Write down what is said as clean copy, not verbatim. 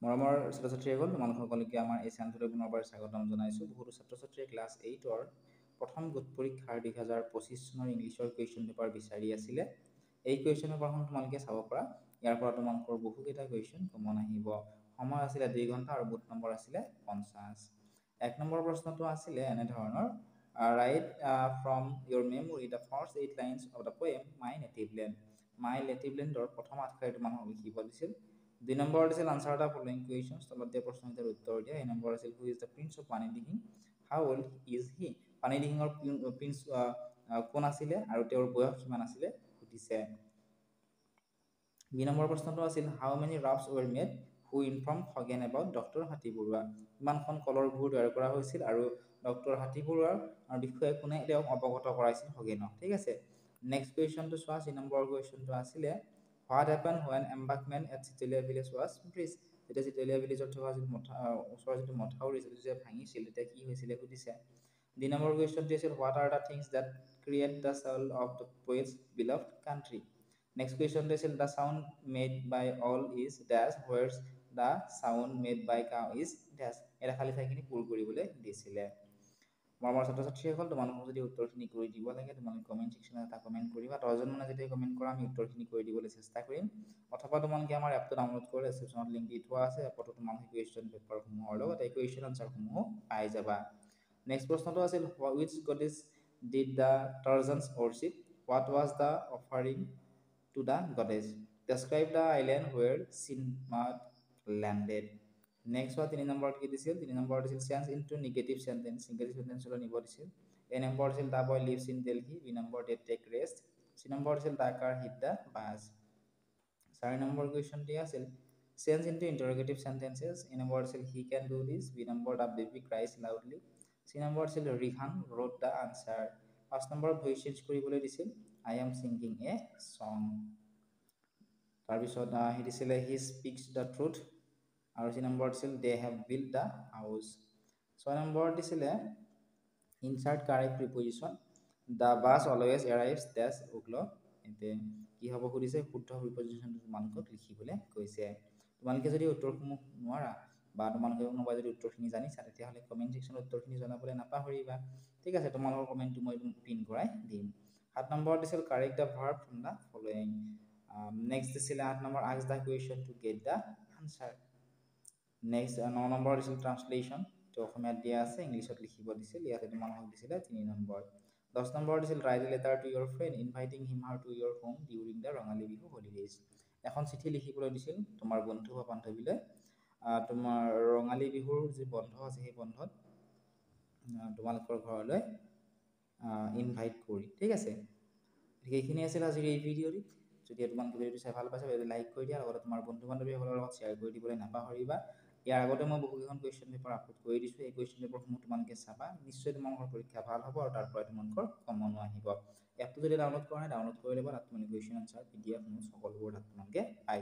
মৰমৰ ছাত্ৰ ছাত্ৰীসকল, তোমালোক সকলোকে আমাৰ এই চেনেলটোলৈ পুনৰবাৰ স্বাগতম জনাইছোঁ। বহুতো ছাত্ৰ ছাত্ৰীয়ে ক্লাছ 8ৰ প্ৰথম গোট পৰীক্ষাৰ 2025 চনৰ ইংলিছৰ কুৱেশ্যন পেপাৰ বিচাৰি আছিলে। এই কুৱেশ্যন পেপাৰখন তোমালোকে চাব পাৰা। ইয়াৰ পৰা তোমালোকৰ বহুকেইটা কুৱেশ্যন কমন আহিব। সময় আছিলে 2 ঘণ্টা আৰু বুট নম্বৰ আছিলে 50। 1 নম্বৰ প্ৰশ্নটো আছিলে এনেধৰণৰ, write from your memory the first 8 lines of the poem my native land. My native লেণ্ডৰ প্ৰথম 8 শাৰী তোমালোকক লিখিব দিছিল। 2 নম্বৰ দিছিল আনসাৰ দ্য ফলোইং কুৱেশ্যনছ, তলত দিয়া প্ৰশ্নকেইটাৰ উত্তৰ দিয়া। এই নম্বৰ আছিল who is the prince of পানী দিহিং, হাউ অল্ড ইজ হি। পানী দিহিঙৰ প্ৰিন্স কোন আছিলে আৰু তেওঁৰ বয়স কিমান আছিলে সুধিছে। 2 নম্বৰ প্ৰশ্নটো আছিল how many rafts were made who inform Khagen about doctor Hatibarua. কিমানখন কলৰ ভূৰ তৈয়াৰ কৰা হৈছিল আৰু ডক্টৰ হাতীবৰুৱাৰ বিষয়ে কোনে তেওঁক অৱগত কৰাইছিল খগেনক। ঠিক আছে, নেক্সট কুৱেশ্যনটো চোৱা। 3 নম্বৰ কুৱেশ্যনটো আছিলে what happen when embankment at Chitolia village was breach. যেতিয়া চিটলীয়া ভিলেজত থকা ওচৰৰ যিটো মথাউৰি যেতিয়া ভাঙিছিল তেতিয়া কি হৈছিলে সুধিছে। 2 নম্বৰ কুৱেশ্যনটো আছিল what are the things that create the soul of the poets beloved country. Next কুৱেশ্যনটো আছিল the sound made by owl is dash whereas the sound made by cow is dash. এটা খালী ঠাইখিনি পূৰ কৰিবলৈ দিছিলে। মৰমৰ ছাত্ৰ ছাত্ৰীসকল, তোমালোকক যদি উত্তৰখিনি কৰি দিব লাগে তোমালোকে কমেণ্ট ছেকশ্যনত এটা কমেণ্ট কৰিবা। 10জন মানে যেতিয়া কমেণ্ট কৰা আমি উত্তৰখিনি কৰি দিবলৈ চেষ্টা কৰিম। অথবা তোমালোকে আমাৰ এপটো ডাউনলোড কৰি ডেছক্ৰিপশ্যনত লিংক দি থোৱা আছে। এপতো তোমালোকে কুৱেশ্যন পেপাৰসমূহৰ লগত এই কুৱেশ্যন আনচাৰসমূহো পাই যাবা। নেক্সট প্ৰশ্নটো আছিল which goddess did the Trojans worship, what was the offering to the goddess, describe the island where Sinbad landed. Next 3 number কি দিছিল, 3 নম্বৰ দিছিল change into negative sentence, negative চেণ্টেন্সলৈ নিব দিছিল। এ নম্বৰ দিছিল the boy lives in Delhi, B number they take rest, C number দিছিল the car hit the bus. 4 number কুৱেশ্যনটি আছিল change into interrogative sentences, A number আছিল he can do this, B number the baby cries loudly, C number আছিল Rihan wrote the answer. 5 number voice change কৰিবলৈ দিছিল I am singing a song. তাৰপিছত সি দিছিলে he speaks the truth আৰু C number দিছিল they have build the house. 6 number দিছিলে insert correct preposition, the bus always arrives dash o'clock. এতিয়া কি হ'ব সুধিছে, শুদ্ধ প্ৰিপজিশ্যনটো তোমালোকক লিখিবলৈ কৈছে। তোমালোকে যদি উত্তৰসমূহ নোৱাৰা বা তোমালোকে কোনোবাই যদি উত্তৰখিনি জানিছা তেতিয়াহ'লে কমেণ্ট ছেকশ্যনত উত্তৰখিনি জনাবলৈ নাপাহৰিবা। ঠিক আছে, তোমালোকৰ কমেণ্টটো মই পিন কৰাই দিম। 7 নম্বৰ দিছিল correct the verb from the following. Next দিছিলে 8 number ask the question to get the answer. Next 9 number দিছিল ট্ৰান্সলেশ্যন, এইটো অসমীয়াত দিয়া আছে, ইংলিছত লিখিব দিছিল। ইয়াতে তোমালোকক দিছিলে 3 নম্বৰ। 10 নম্বৰ দিছিল write a letter to your friend inviting him her to your home during the Rongali Bihu holidays. এখন চিঠি লিখিবলৈ দিছিল তোমাৰ বন্ধু বা বান্ধৱীলৈ তোমাৰ ৰঙালী বিহুৰ যি বন্ধ আছে সেই বন্ধত তোমালোকৰ ঘৰলৈ ইনভাইট কৰি। ঠিক আছে, সেইখিনি আছিল আজিৰ এই ভিডিঅ'টিত। যদি তোমালোকে ভিডিঅ'টো চাই ভাল পাইছা লাইক কৰি দিয়া, লগতে তোমাৰ বন্ধু বান্ধৱীসকলৰ লগত শ্বেয়াৰ কৰি দিবলৈ নাপাহৰিবা। ইয়াৰ আগতে মই বহুকেইখন কুৱেশ্যন পেপাৰ আপলোড কৰি দিছোঁ, এই কুৱেশ্যন পেপাৰসমূহ তোমালোকে চাবা, নিশ্চয় তোমালোকৰ পৰীক্ষা ভাল হ'ব আৰু তাৰ পৰাই তোমালোকৰ কমনো আহিব। এপটো যদি ডাউনলোড কৰা নাই ডাউনলোড কৰি ল'বা, তাত তোমালোকে কুৱেশ্যন আনচাৰ PDF নোটছ সকলোবোৰ তাত তোমালোকে পাই